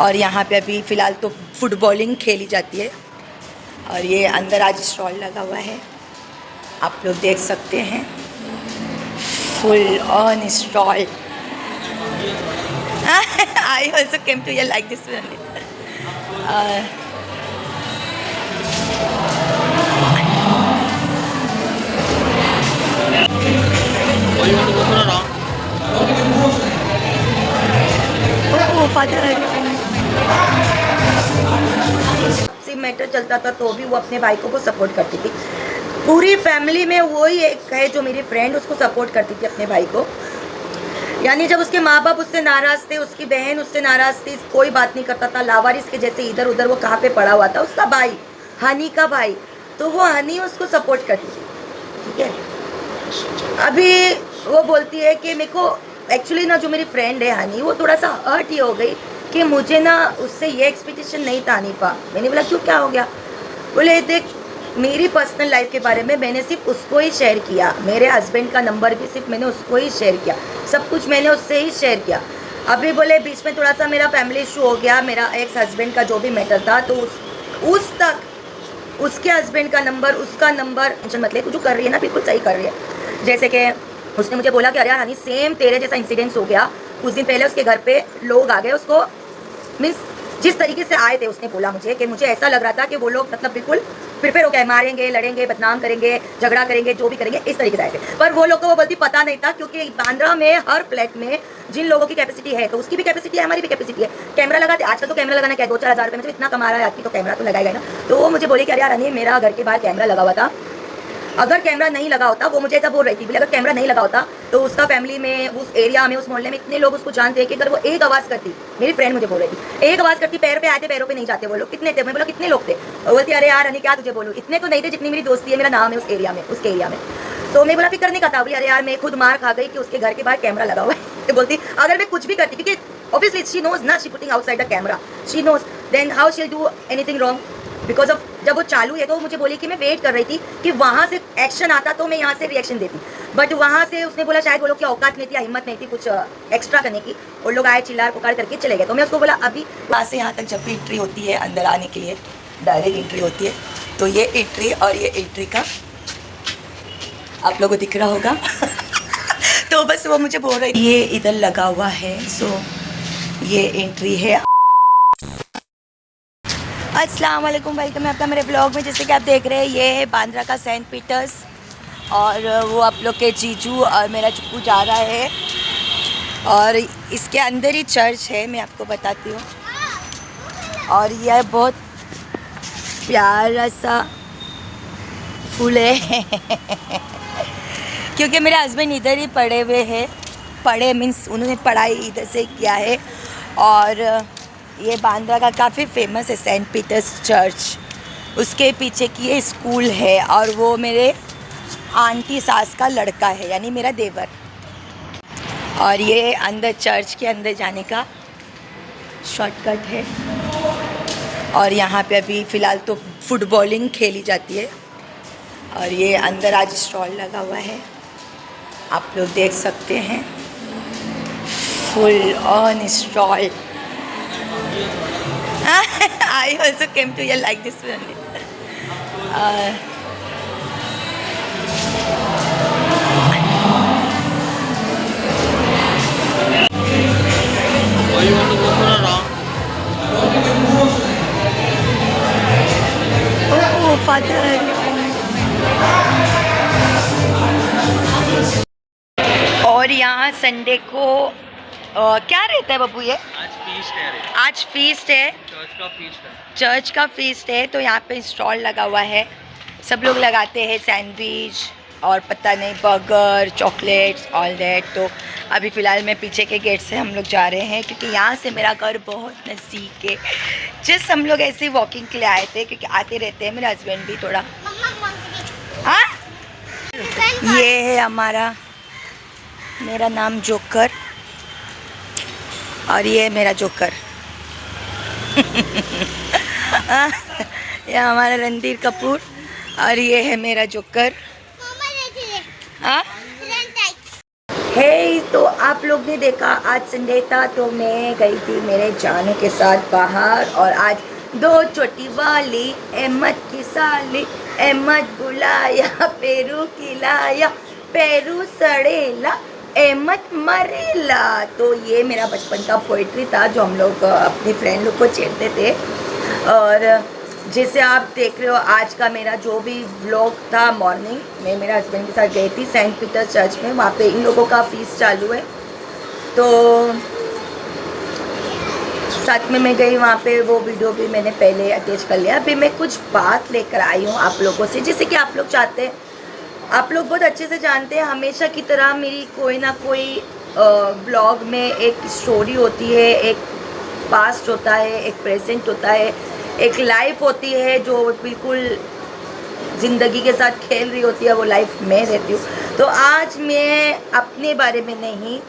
और यहाँ पे अभी फ़िलहाल तो फुटबॉलिंग खेली जाती है। और ये अंदर आज स्टॉल लगा हुआ है, आप लोग देख सकते हैं, full on stall. I also came to here like this only. Matter चलता था तो भी वो अपने भाई को सपोर्ट करती थी। पूरी फैमिली में वो ही एक है जो मेरी फ्रेंड उसको सपोर्ट करती थी अपने भाई को। यानी जब उसके माँ बाप उससे नाराज़ थे, उसकी बहन उससे नाराज़ थी, कोई बात नहीं करता था, लावारिस के जैसे इधर उधर वो कहाँ पे पड़ा हुआ था, उसका भाई, हनी का भाई, तो वो हनी उसको सपोर्ट करती थी। ठीक है, अभी वो बोलती है कि मेरे को एक्चुअली ना जो मेरी फ्रेंड है हनी, वो थोड़ा सा हर्ट ही हो गई कि मुझे ना उससे ये एक्सपेक्टेशन नहीं था हनीफा। मैंने बोला क्यों, क्या हो गया? बोले देख, मेरी पर्सनल लाइफ के बारे में मैंने सिर्फ उसको ही शेयर किया, मेरे हस्बैंड का नंबर भी सिर्फ मैंने उसको ही शेयर किया, सब कुछ मैंने उससे ही शेयर किया। अभी बोले बीच में थोड़ा सा मेरा फैमिली इशू हो गया, मेरा एक्स हस्बैंड का जो भी मैटर था, तो उस तक उसके हस्बैंड का नंबर, उसका नंबर, टेंशन मत ले, तू जो कर रही है ना बिल्कुल सही कर रही है। जैसे कि उसने मुझे बोला कि अरे यार हनी सेम तेरे जैसा इंसिडेंस हो गया, कुछ दिन पहले उसके घर पे लोग आ गए, उसको मीन्स जिस तरीके से आए थे, उसने बोला मुझे कि मुझे ऐसा लग रहा था कि वो लोग मतलब बिल्कुल प्रिपेयर हो गए, मारेंगे, लड़ेंगे, बदनाम करेंगे, झगड़ा करेंगे, जो भी करेंगे, इस तरीके से आए थे। पर वो लोग को वो बोलती पता नहीं था, क्योंकि बांद्रा में हर फ्लैट में जिन लोगों की कैपेसिटी है, तो उसकी भी कैपेसिटी है, हमारी भी कैपेसिटी है। कैमरा लगाते, आजकल तो कैमरा लगाना क्या है, 2-4 हज़ार रुपये में इतना कमा रहा है आदमी, तो कैमरा तो लगाएगा ना। तो वो मुझे बोले कि अरे यार हनी, मेरा घर के बाहर कैमरा लगा हुआ था, अगर कैमरा नहीं लगा होता, वो मुझे ऐसा बोल रही थी, बोले अगर कैमरा नहीं लगा होता तो उसका फैमिली में, उस एरिया में, उस मोहल्ले में इतने लोग उसको जानते हैं कि अगर वो एक आवाज़ करती, मेरी फ्रेंड मुझे बोल रही थी, एक आवाज़ करती, पैर पे आते, पैरों पे नहीं जाते वो लोग, कितने थे? मैं बोला कितने लोग थे? और बोलती अरे यार हनी क्या तुझे बोलूँ, इतने तो नहीं थे जितनी मेरी दोस्ती है, मेरा नाम है उस एरिया में, उसके एरिया में। तो मैं बोला फिक्र नहीं करता, बोली अरे यार मैं खुद मार खा गई कि उसके घर के बाहर कैमरा लगा हुआ है। बोलती अगर मैं कुछ भी करती, क्योंकि ऑब्वियसली शी नोज ना, she putting outside the camera, she knows, then how she will do anything wrong because of, जब वो चालू है तो मुझे बोली कि मैं वेट कर रही थी कि वहाँ से एक्शन आता तो मैं यहाँ से रिएक्शन देती, बट वहाँ से उसने बोला शायद वो लोग की औकात नहीं थी, हिम्मत नहीं थी कुछ एक्स्ट्रा करने की, वो लोग आए चिल्लार पुकार करके चले गए। तो मैं उसको बोला अभी वहाँ से यहाँ तक जब भी एंट्री होती है अंदर आने के लिए, डायरेक्ट एंट्री होती है, तो ये एंट्री और ये एंट्री का आप लोगों को दिख रहा होगा। तो बस वो मुझे बोल रही, ये इधर लगा हुआ है, सो ये एंट्री है। अस्सलाम वालेकुम, वेलकम है आपका मेरे ब्लॉग में। जैसे कि आप देख रहे हैं, ये है बांद्रा का सेंट पीटर्स, और वो आप लोग के जीजू और मेरा चुप्पू जा रहा है, और इसके अंदर ही चर्च है, मैं आपको बताती हूँ। और यह बहुत प्यारा सा फूल है। क्योंकि मेरे हस्बैंड इधर ही पढ़े हुए हैं, पढ़े मीन्स उन्होंने पढ़ाई इधर से किया है, और ये बांद्रा का काफ़ी फेमस है सेंट पीटर्स चर्च, उसके पीछे की ये स्कूल है, और वो मेरे आंटी सास का लड़का है, यानी मेरा देवर। और ये अंदर चर्च के अंदर जाने का शॉर्टकट है, और यहाँ पे अभी फ़िलहाल तो फुटबॉलिंग खेली जाती है। और ये अंदर आज स्टॉल लगा हुआ है, आप लोग देख सकते हैं, full on stall. I also came to here like this only. Why you want to go for a round? Oh, father. और यहाँ संडे को क्या रहता है बब्बू? ये आज फीस्ट है। आज फीस्ट है, चर्च का फीस्ट है। चर्च का फीस्ट है, तो यहाँ पे स्टॉल लगा हुआ है, सब लोग लगाते हैं सैंडविच और पता नहीं बर्गर, चॉकलेट्स, ऑल दैट। तो अभी फ़िलहाल मैं पीछे के गेट से हम लोग जा रहे हैं, क्योंकि यहाँ से मेरा घर बहुत नज़दीक है। जस्ट हम लोग ऐसे ही वॉकिंग के लिए आए थे, क्योंकि आते रहते हैं, मेरे हस्बैंड भी थोड़ा। हाँ, ये है हमारा, मेरा नाम जोकर, और ये है मेरा जोकर। ये हमारा रणधीर कपूर, और ये है मेरा जोकर। हाँ, हे तो आप लोग ने देखा आज संडे था तो मैं गई थी मेरे जानू के साथ बाहर, और आज दो छोटी वाली अहमद की साली, अहमद बुलाया पेरू खिलाया, पेरू सड़ेला अहमद मरेला। तो ये मेरा बचपन का पोइट्री था जो हम लोग अपनी फ्रेंड लोग को छेड़ते थे। और जैसे आप देख रहे हो आज का मेरा जो भी व्लॉग था, मॉर्निंग मैं मेरे हस्बैंड के साथ गई थी सेंट पीटर चर्च में, वहाँ पे इन लोगों का फीस चालू है तो साथ में मैं गई वहाँ पे। वो वीडियो भी मैंने पहले अटैच कर लिया। अभी मैं कुछ बात लेकर आई हूँ आप लोगों से, जैसे कि आप लोग चाहते हैं, आप लोग बहुत अच्छे से जानते हैं हमेशा की तरह मेरी कोई ना कोई व्लॉग में एक स्टोरी होती है, एक पास्ट होता है, एक प्रेजेंट होता है, एक लाइफ होती है जो बिल्कुल ज़िंदगी के साथ खेल रही होती है, वो लाइफ मैं रहती हूँ। तो आज मैं अपने बारे में नहीं,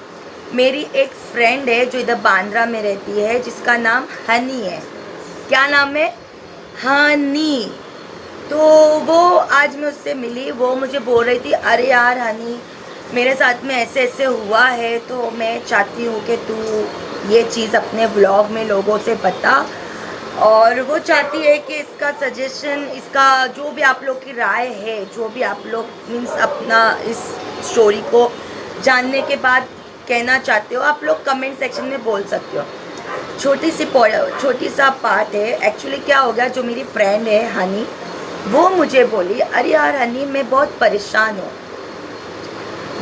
मेरी एक फ्रेंड है जो इधर बांद्रा में रहती है जिसका नाम हनी है। क्या नाम है? हनी। तो वो आज मैं उससे मिली, वो मुझे बोल रही थी अरे यार हनी मेरे साथ में ऐसे ऐसे हुआ है, तो मैं चाहती हूँ कि तू ये चीज़ अपने व्लॉग में लोगों से बता। और वो चाहती है कि इसका सजेशन, इसका जो भी आप लोग की राय है, जो भी आप लोग मीन्स अपना इस स्टोरी को जानने के बाद कहना चाहते हो, आप लोग कमेंट सेक्शन में बोल सकते हो। छोटी सा पार्ट है। एक्चुअली क्या हो गया, जो मेरी फ्रेंड है हनी, वो मुझे बोली अरे यार हनी मैं बहुत परेशान हूँ।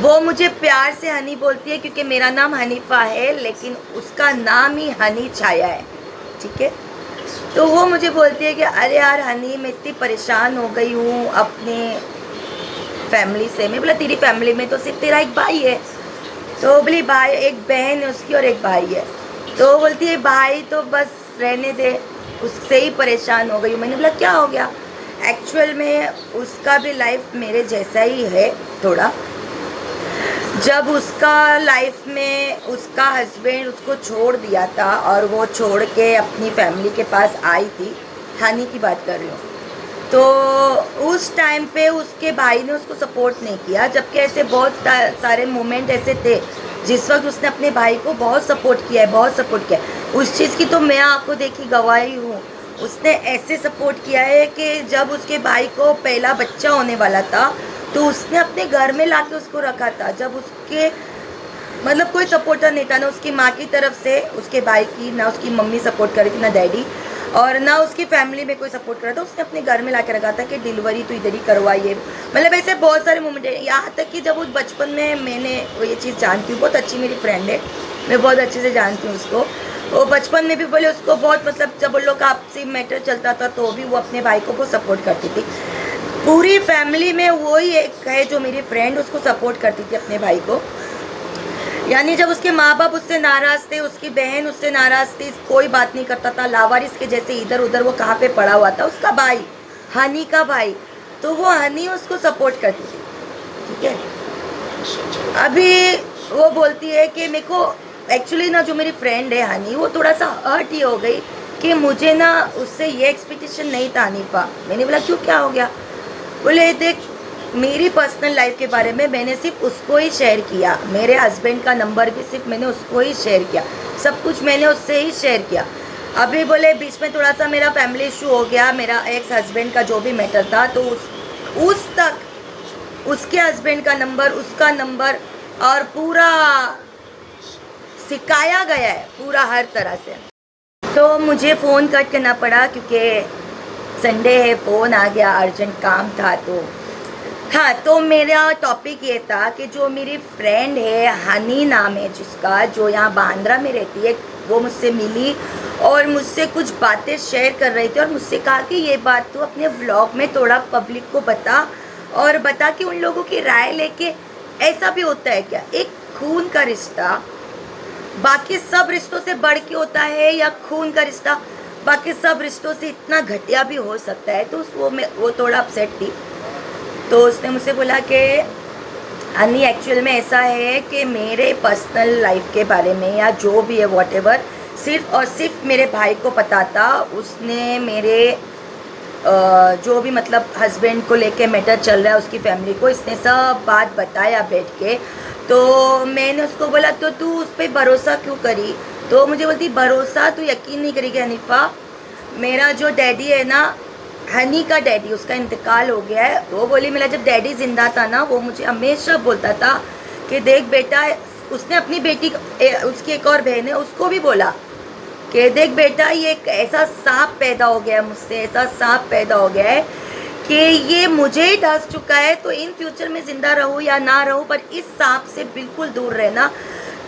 वो मुझे प्यार से हनी बोलती है क्योंकि मेरा नाम हनीफा है, लेकिन उसका नाम ही हनी छाया है, ठीक है। तो वो मुझे बोलती है कि अरे यार हनी मैं इतनी परेशान हो गई हूँ अपने फैमिली से। मैं बोला तेरी फैमिली में तो सिर्फ तेरा एक भाई है। तो बोली भाई, एक बहन है उसकी और एक भाई है। तो बोलती है भाई तो बस रहने दे, उससे ही परेशान हो गई हूँ। मैंने बोला क्या हो गया? एक्चुअल में उसका भी लाइफ मेरे जैसा ही है थोड़ा। जब उसका लाइफ में उसका हस्बैंड उसको छोड़ दिया था और वो छोड़ के अपनी फैमिली के पास आई थी, हनी की बात कर रही हूँ, तो उस टाइम पे उसके भाई ने उसको सपोर्ट नहीं किया, जबकि ऐसे बहुत सारे मोमेंट ऐसे थे जिस वक्त उसने अपने भाई को बहुत सपोर्ट किया है, बहुत सपोर्ट किया है। उस चीज़ की तो मैं आंखों देखी गवाही हूँ। उसने ऐसे सपोर्ट किया है कि जब उसके भाई को पहला बच्चा होने वाला था तो उसने अपने घर में लाके उसको रखा था। जब उसके मतलब कोई सपोर्टर नहीं था, ना उसकी माँ की तरफ से उसके भाई की, ना उसकी मम्मी सपोर्ट कर रही थी, ना डैडी, और ना उसकी फैमिली में कोई सपोर्ट कर रहा था। उसने अपने घर में लाके रखा था कि डिलीवरी तो इधर ही करवाइए। मतलब ऐसे बहुत सारे मोमेंट है। यहाँ तक कि जब उस बचपन में मैंने वो ये चीज़ जानती हूँ, बहुत अच्छी मेरी फ्रेंड है, मैं बहुत अच्छे से जानती हूँ उसको। वो बचपन में भी बोले उसको बहुत, मतलब जब उन लोग का आपसी मैटर चलता था तो भी वो अपने भाई को बहुत सपोर्ट करती थी। पूरी फैमिली में वही एक है जो मेरी फ्रेंड उसको सपोर्ट करती थी अपने भाई को। यानी जब उसके माँ बाप उससे नाराज़ थे, उसकी बहन उससे नाराज़ थी, कोई बात नहीं करता था, लावारिस के जैसे इधर उधर वो कहाँ पे पड़ा हुआ था, उसका भाई, हनी का भाई, तो वो हनी उसको सपोर्ट करती थी, ठीक है। अभी वो बोलती है कि मेरे को एक्चुअली ना जो मेरी फ्रेंड है हनी, वो थोड़ा सा हर्ट ही हो गई कि मुझे ना उससे ये एक्सपेक्टेशन नहीं था हनीफा। मैंने बोला क्यों, क्या हो गया? बोले देख मेरी पर्सनल लाइफ के बारे में मैंने सिर्फ उसको ही शेयर किया, मेरे हस्बैंड का नंबर भी सिर्फ मैंने उसको ही शेयर किया, सब कुछ मैंने उससे ही शेयर किया। अभी बोले बीच में थोड़ा सा मेरा फैमिली इशू हो गया, मेरा एक्स हस्बैंड का जो भी मैटर था, तो उस तक उसके हस्बैंड का नंबर, उसका नंबर और पूरा सिखाया गया है, पूरा हर तरह से। तो मुझे फ़ोन कट करना पड़ा क्योंकि संडे है, फ़ोन आ गया, अर्जेंट काम था। तो हाँ, तो मेरा टॉपिक ये था कि जो मेरी फ्रेंड है हनी नाम है जिसका, जो यहाँ बांद्रा में रहती है, वो मुझसे मिली और मुझसे कुछ बातें शेयर कर रही थी और मुझसे कहा कि ये बात तो अपने व्लॉग में थोड़ा पब्लिक को बता, और बता कि उन लोगों की राय लेके ऐसा भी होता है क्या, एक खून का रिश्ता बाकी सब रिश्तों से बढ़ के होता है, या खून का रिश्ता बाकी सब रिश्तों से इतना घटिया भी हो सकता है। तो वो थोड़ा अपसेट थी। तो उसने मुझसे बोला कि हनी एक्चुअल में ऐसा है कि मेरे पर्सनल लाइफ के बारे में या जो भी है व्हाटएवर, सिर्फ और सिर्फ मेरे भाई को पता था। उसने मेरे जो भी मतलब हस्बैंड को लेके मैटर चल रहा है उसकी फैमिली को, इसने सब बात बताया बैठ के। तो मैंने उसको बोला तो तू उस पर भरोसा क्यों करी? तो मुझे बोलती भरोसा तू यकीन नहीं करेगी हनीफा, मेरा जो डैडी है ना, हनी का डैडी, उसका इंतकाल हो गया है। वो बोली मेरा जब डैडी जिंदा था ना, वो मुझे हमेशा बोलता था कि देख बेटा, उसने अपनी बेटी, उसकी एक और बहन है, उसको भी बोला कि देख बेटा, ये एक ऐसा सांप पैदा हो गया है मुझसे, ऐसा सांप पैदा हो गया है कि ये मुझे ही डस चुका है। तो इन फ्यूचर में ज़िंदा रहूँ या ना रहूँ, पर इस सांप से बिल्कुल दूर रहना।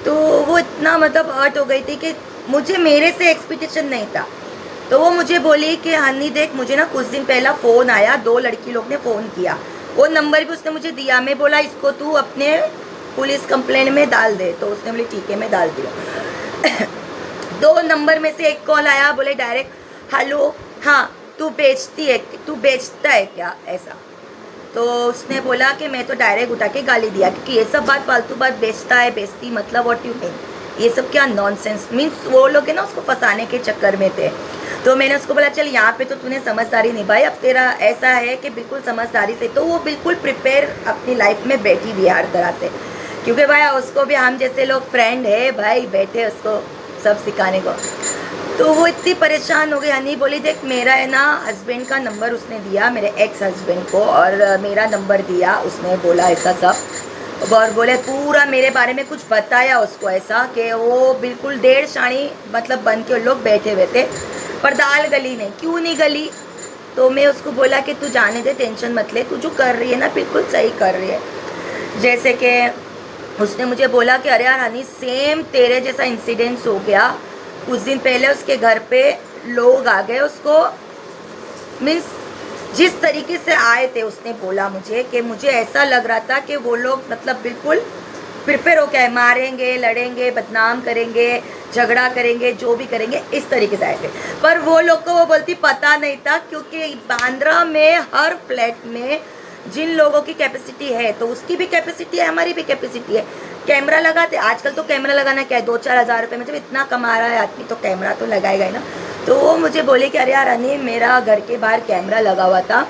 तो वो इतना मतलब हर्ट हो गई थी कि मुझे, मेरे से एक्सपेक्टेशन नहीं था। तो वो मुझे बोली कि हनी देख, मुझे ना कुछ दिन पहला फ़ोन आया, 2 लड़की लोग ने फ़ोन किया, वो नंबर भी उसने मुझे दिया। मैं बोला इसको तू अपने पुलिस कंप्लेंट में डाल दे। तो उसने बोली ठीक है, मैं डाल दिया। 2 नंबर में से एक कॉल आया, बोले डायरेक्ट हेलो, हाँ तू बेचता है क्या, ऐसा। तो उसने बोला कि मैं तो डायरेक्ट उठा के गाली दिया, क्योंकि ये सब बात फालतू बात, बेचता है बेचती मतलब व्हाट यू मीन, ये सब क्या नॉनसेंस मीन्स। वो लोग है ना उसको फंसाने के चक्कर में थे। तो मैंने उसको बोला चल यहाँ पे तो तूने समझदारी निभाई, अब तेरा ऐसा है कि बिल्कुल समझदारी से। तो वो बिल्कुल प्रिपेयर अपनी लाइफ में बैठी हुई है हर तरह से, क्योंकि भाई उसको भी हम जैसे लोग फ्रेंड है भाई, बैठे उसको सब सिखाने को। तो वो इतनी परेशान हो गई। हनी बोली देख, मेरा है ना हस्बैंड का नंबर उसने दिया मेरे एक्स हस्बैंड को, और मेरा नंबर दिया, उसने बोला ऐसा सब, और बोले पूरा मेरे बारे में कुछ बताया उसको, ऐसा कि वो बिल्कुल 1.5 साड़ी मतलब बन के लोग बैठे हुए थे, पर दाल गली नहीं। क्यों नहीं गली? तो मैं उसको बोला कि तू जाने दे, टेंशन मत ले, तू जो कर रही है ना बिल्कुल सही कर रही है। जैसे कि उसने मुझे बोला कि अरे यार हनी, सेम तेरे जैसा इंसिडेंट्स हो गया, कुछ दिन पहले उसके घर पे लोग आ गए उसको, मीन्स जिस तरीके से आए थे, उसने बोला मुझे कि मुझे ऐसा लग रहा था कि वो लोग मतलब बिल्कुल प्रिपेयर हो के मारेंगे, लड़ेंगे, बदनाम करेंगे, झगड़ा करेंगे, जो भी करेंगे, इस तरीके से आए थे। पर वो लोग को वो बोलती पता नहीं था, क्योंकि बांद्रा में हर फ्लैट में जिन लोगों की कैपेसिटी है, तो उसकी भी कैपेसिटी है, हमारी भी कैपेसिटी है। कैमरा लगाते, आजकल तो कैमरा लगाना क्या है, 2-4 हज़ार रुपये में जब इतना कमा रहा है आदमी, तो कैमरा तो लगाएगा ही ना। तो वो मुझे बोले कि अरे यार हनी, मेरा घर के बाहर कैमरा लगा हुआ था,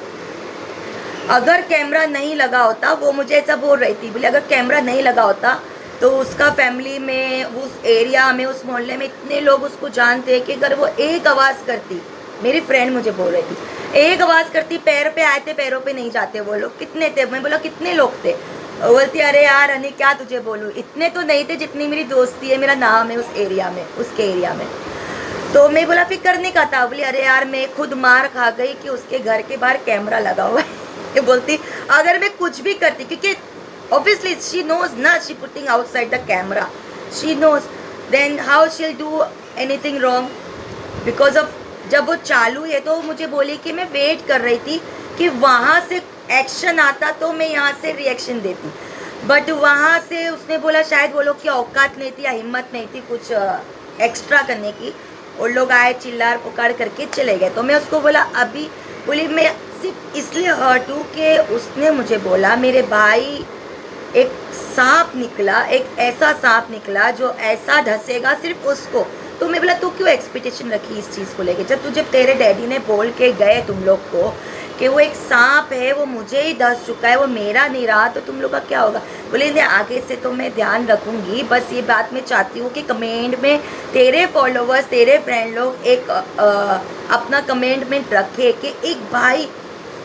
अगर कैमरा नहीं लगा होता, वो मुझे ऐसा बोल रही थी, बोले अगर कैमरा नहीं लगा होता तो उसका फैमिली में, उस एरिया में, उस मोहल्ले में इतने लोग उसको जानते हैं कि अगर वो एक आवाज़ करती, मेरी फ्रेंड मुझे बोल रही थी, एक आवाज़ करती, पैर पे आए थे, पैरों पे नहीं जाते वो लोग। कितने थे? मैं बोला कितने लोग थे? बोलती अरे यार हनी, क्या तुझे बोलूँ, इतने तो नहीं थे जितनी मेरी दोस्ती है, मेरा नाम है उस एरिया में, उसके एरिया में। तो मैं बोला फिर करने का था? बोली अरे यार मैं खुद मार खा गई कि उसके घर के बाहर कैमरा लगा हुआ है। बोलती अगर मैं कुछ भी करती, क्योंकि ऑब्वियसली शी नोज ना, she putting outside the camera, she knows, then how she'll do anything wrong, because of जब वो चालू है। तो मुझे बोली कि मैं वेट कर रही थी कि वहाँ से एक्शन आता तो मैं यहाँ से रिएक्शन देती, बट वहाँ से उसने बोला शायद वो लोग की औकात नहीं थी या हिम्मत नहीं थी कुछ एक्स्ट्रा करने की। वो लोग आए, चिल्लार पुकार करके चले गए। तो मैं उसको बोला अभी, बोली मैं सिर्फ इसलिए हर्ट हूँ कि उसने मुझे बोला मेरे भाई एक सांप निकला, एक ऐसा सांप निकला जो ऐसा ढसेगा सिर्फ उसको। तो मैं बोला तू क्यों एक्सपेक्टेशन रखी इस चीज़ को लेके, जब तुझे तेरे डैडी ने बोल के गए तुम लोग को कि वो एक सांप है, वो मुझे ही धस चुका है, वो मेरा नहीं रहा, तो तुम लोग का क्या होगा? बोले नहीं, आगे से तो मैं ध्यान रखूँगी, बस ये बात मैं चाहती हूँ कि कमेंट में तेरे फॉलोवर्स, तेरे फ्रेंड लोग एक अपना कमेंट में रखे कि एक भाई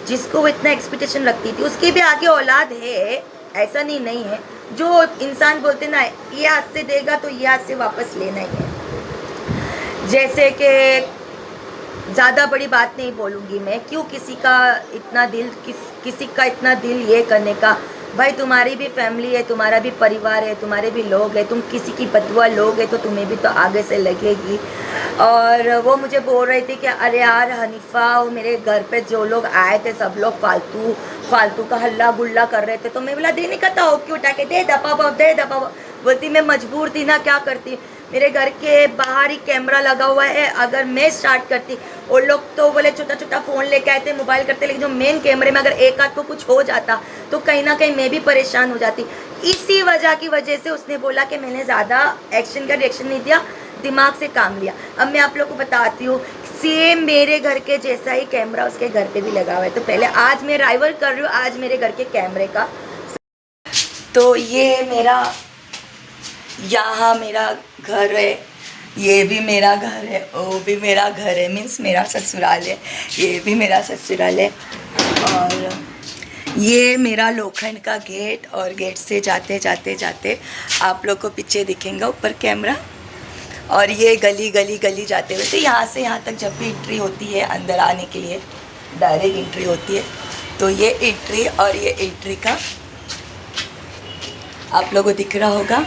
जिसको वो इतना एक्सपेक्टेशन रखती थी, उसकी भी आगे औलाद है, ऐसा नहीं है। जो इंसान बोलते ना, ये हाथ से देगा तो ये हाथ से वापस लेना ही है। जैसे कि ज़्यादा बड़ी बात नहीं बोलूँगी मैं, क्यों किसी का इतना दिल, किसी का इतना दिल ये करने का। भाई तुम्हारी भी फैमिली है, तुम्हारा भी परिवार है, तुम्हारे भी लोग हैं, तुम किसी की बदुआ लोगे तो तुम्हें भी तो आगे से लगेगी। और वो मुझे बोल रही थी कि अरे यार हनीफा, वो मेरे घर पे जो लोग आए थे सब लोग फालतू का हल्ला गुल्ला कर रहे थे। तो मैं बोला देने का था, क्यों उठा के दे दबा दे दबा। बोलती मैं मजबूर थी ना, क्या करती, मेरे घर के बाहर ही कैमरा लगा हुआ है, अगर मैं स्टार्ट करती, वो लोग तो बोले छोटा छोटा फ़ोन लेके आए थे, मोबाइल करते, लेकिन जो मेन कैमरे में अगर एक आध को कुछ हो जाता तो कहीं ना कहीं मैं भी परेशान हो जाती। इसी वजह से उसने बोला कि मैंने ज़्यादा एक्शन का रिएक्शन नहीं दिया, दिमाग से काम लिया। अब मैं आप लोग को बताती हूँ, सेम मेरे घर के जैसा ही कैमरा उसके घर पे भी लगा हुआ है। तो पहले आज मैं राइवल कर रही हूँ आज मेरे घर के कैमरे का। तो ये मेरा यहाँ मेरा घर है, ये भी मेरा घर है, वो भी मेरा घर है, मीन्स मेरा ससुराल है, ये भी मेरा ससुराल है। और ये मेरा लोखंड का गेट, और गेट से जाते जाते जाते आप लोग को पीछे दिखेगा ऊपर कैमरा। और ये गली गली गली जाते हुए, तो यहाँ से यहाँ तक जब भी एंट्री होती है अंदर आने के लिए डायरेक्ट एंट्री होती है, तो ये एंट्री और ये एंट्री का आप लोगों को दिख रहा होगा।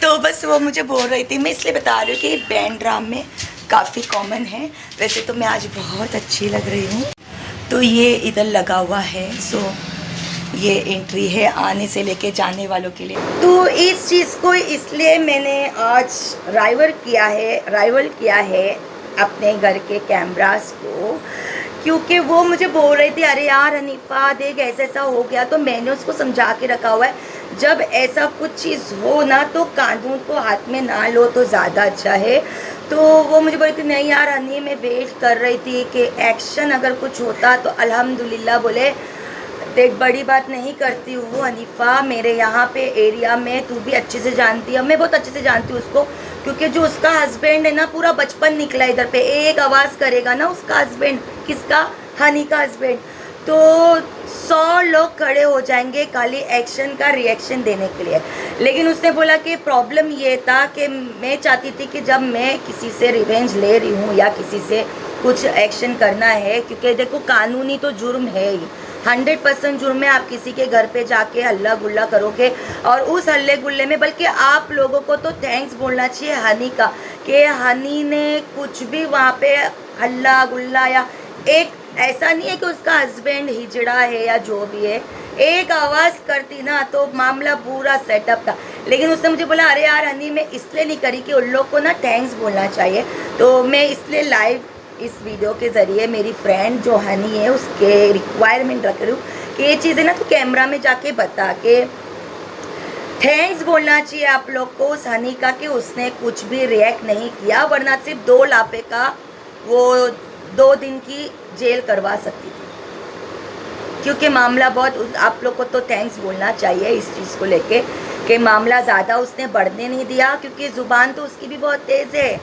तो बस वो मुझे बोल रही थी, मैं इसलिए बता रही हूँ कि बैंड ड्राम में काफ़ी कॉमन है। वैसे तो मैं आज बहुत अच्छी लग रही हूँ। तो ये इधर लगा हुआ है, सो ये एंट्री है आने से लेके जाने वालों के लिए। तो इस चीज़ को इसलिए मैंने आज राइवल किया है अपने घर के कैमरास को, क्योंकि वो मुझे बोल रही थी अरे यार हनीफा देख ऐसा ऐसा हो गया। तो मैंने उसको समझा के रखा हुआ है, जब ऐसा कुछ चीज़ हो ना तो कानून को हाथ में ना लो तो ज़्यादा अच्छा है। तो वो मुझे बोल रही थी नहीं यार हनी, मैं वेट कर रही थी कि एक्शन अगर कुछ होता तो अल्हम्दुलिल्लाह। बोले देख बड़ी बात नहीं करती हूँ हनीफा, मेरे यहाँ पे एरिया में तू भी अच्छे से जानती है, मैं बहुत अच्छे से जानती हूँ उसको, क्योंकि जो उसका हस्बैंड है ना पूरा बचपन निकला इधर पे। एक आवाज़ करेगा ना उसका हस्बैंड, किसका, हनी का हस्बैंड, तो 100 लोग खड़े हो जाएंगे खाली एक्शन का रिएक्शन देने के लिए। लेकिन उसने बोला कि प्रॉब्लम ये था कि मैं चाहती थी कि जब मैं किसी से रिवेंज ले रही हूँ या किसी से कुछ एक्शन करना है, क्योंकि देखो कानूनी तो जुर्म है ही, 100% जुर्म है। आप किसी के घर पे जाके हल्ला गुल्ला करोगे, और उस हल्ले गुल्ले में बल्कि आप लोगों को तो थैंक्स बोलना चाहिए हनी का, कि हनी ने कुछ भी वहाँ पे हल्ला गुल्ला, या एक ऐसा नहीं है कि उसका हस्बैंड हिजड़ा है या जो भी है, एक आवाज़ करती ना तो मामला पूरा सेटअप था। लेकिन उसने मुझे बोला अरे यार हनी मैं इसलिए नहीं करी कि उन लोग को ना थैंक्स बोलना चाहिए। तो मैं इसलिए लाइव इस वीडियो के ज़रिए मेरी फ्रेंड जो हनी है उसके रिक्वायरमेंट रख रही हूँ कि ये चीज़ें ना तो कैमरा में जाके बता के थैंक्स बोलना चाहिए आप लोग को उस हनी का कि उसने कुछ भी रिएक्ट नहीं किया, वरना सिर्फ 2 लाफे का वो 2 दिन की जेल करवा सकती थी। क्योंकि मामला बहुत, आप लोग को तो थैंक्स बोलना चाहिए इस चीज़ को लेके कि मामला ज़्यादा उसने बढ़ने नहीं दिया, क्योंकि ज़ुबान तो उसकी भी बहुत तेज़ है,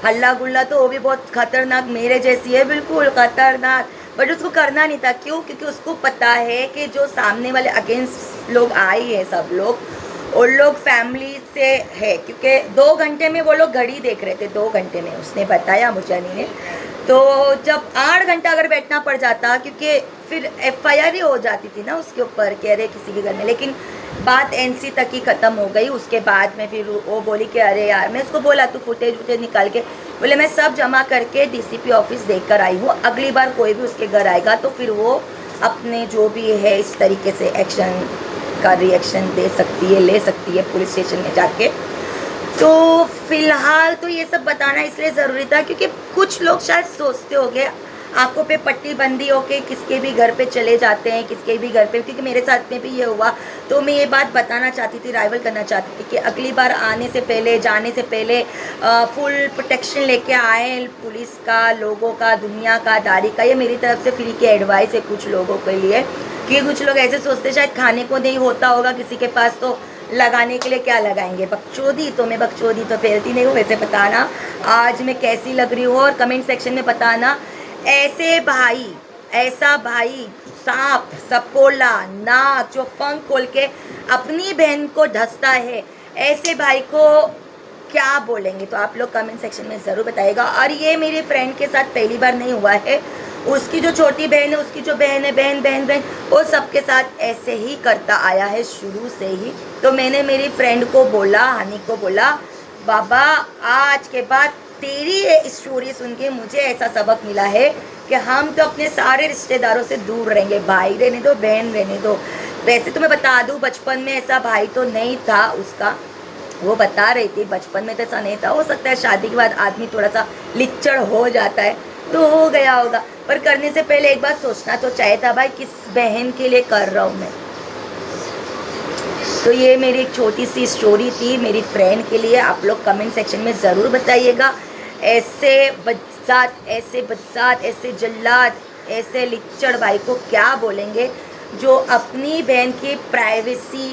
हल्ला गुल्ला तो वो भी बहुत खतरनाक मेरे जैसी है, बिल्कुल खतरनाक। बट उसको करना नहीं था, क्यों? क्योंकि उसको पता है कि जो सामने वाले अगेंस्ट लोग आए हैं सब लोग, उन लोग फैमिली से है, क्योंकि 2 घंटे में वो लोग घड़ी देख रहे थे, 2 घंटे में उसने बताया मुझे हनी ने। तो जब 8 घंटा अगर बैठना पड़ जाता, क्योंकि फिर FIR ही हो जाती थी ना उसके ऊपर कह रहे किसी के घर में, लेकिन बात NC तक ही ख़त्म हो गई। उसके बाद में फिर वो बोली कि अरे यार, मैं उसको बोला तू फुटेज निकाल के, बोले मैं सब जमा करके DCP ऑफिस देख कर आई हूँ, अगली बार कोई भी उसके घर आएगा तो फिर वो अपने जो भी है इस तरीके से एक्शन का रिएक्शन दे सकती है, ले सकती है पुलिस स्टेशन में जाके। तो फिलहाल तो ये सब बताना इसलिए ज़रूरी था क्योंकि कुछ लोग शायद सोचते होंगे आंखों पे पट्टी बंदी होके किसके भी घर पे चले जाते हैं, किसके भी घर पे, क्योंकि मेरे साथ में भी ये हुआ। तो मैं ये बात बताना चाहती थी, राइवल करना चाहती थी कि अगली बार आने से पहले, जाने से पहले फुल प्रोटेक्शन लेके आए पुलिस का, लोगों का, दुनिया का, दारी का। ये मेरी तरफ से फ्री की एडवाइस है कुछ लोगों के लिए, कि कुछ लोग ऐसे सोचते शायद खाने को नहीं होता होगा किसी के पास तो लगाने के लिए क्या लगाएंगे, बकचोदी। तो मैं बकचोदी तो फैलती नहीं हूँ। वैसे बताना आज मैं कैसी लग रही हूँ और कमेंट सेक्शन में बताना। ऐसे भाई, ऐसा भाई सांप सपोला नाक जो फंक खोल के अपनी बहन को ढसता है, ऐसे भाई को क्या बोलेंगे? तो आप लोग कमेंट सेक्शन में ज़रूर बताइएगा। और ये मेरे फ्रेंड के साथ पहली बार नहीं हुआ है, उसकी जो छोटी बहन है, उसकी जो बहन है, बहन वो सबके साथ ऐसे ही करता आया है शुरू से ही। तो मैंने मेरी फ्रेंड को बोला, हनी को बोला, बाबा आज के बाद तेरी ये स्टोरी सुन के मुझे ऐसा सबक मिला है कि हम तो अपने सारे रिश्तेदारों से दूर रहेंगे, भाई रहने दो, बहन रहने दो। वैसे तो मैं बता दूँ बचपन में ऐसा भाई तो नहीं था उसका, वो बता रही थी बचपन में तो ऐसा नहीं था। हो सकता है शादी के बाद आदमी थोड़ा सा लिच्चड़ हो जाता है तो हो गया होगा, पर करने से पहले एक बार सोचना तो चाहिए था भाई किस बहन के लिए कर रहा हूँ मैं। तो ये मेरी एक छोटी सी स्टोरी थी मेरी फ्रेंड के लिए। आप लोग कमेंट सेक्शन में ज़रूर बताइएगा ऐसे बदसात, ऐसे जल्लाद, ऐसे लिच्चड़ भाई को क्या बोलेंगे। जो अपनी बहन की प्राइवेसी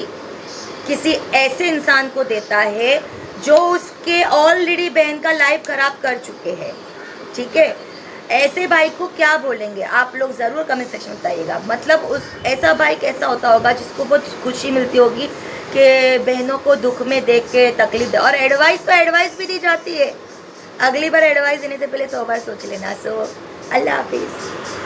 किसी ऐसे इंसान को देता है जो उसके ऑलरेडी बहन का लाइफ खराब कर चुके हैं, ठीक है। ऐसे भाई को क्या बोलेंगे आप लोग ज़रूर कमेंट सेक्शन में बताइएगा। मतलब उस ऐसा भाई कैसा होता होगा जिसको बहुत खुशी मिलती होगी कि बहनों को दुख में देख के तकलीफ दे, और एडवाइस भी दी जाती है। अगली बार एडवाइस देने से पहले 100 बार सोच लेना। सो अल्लाह हाफिज़।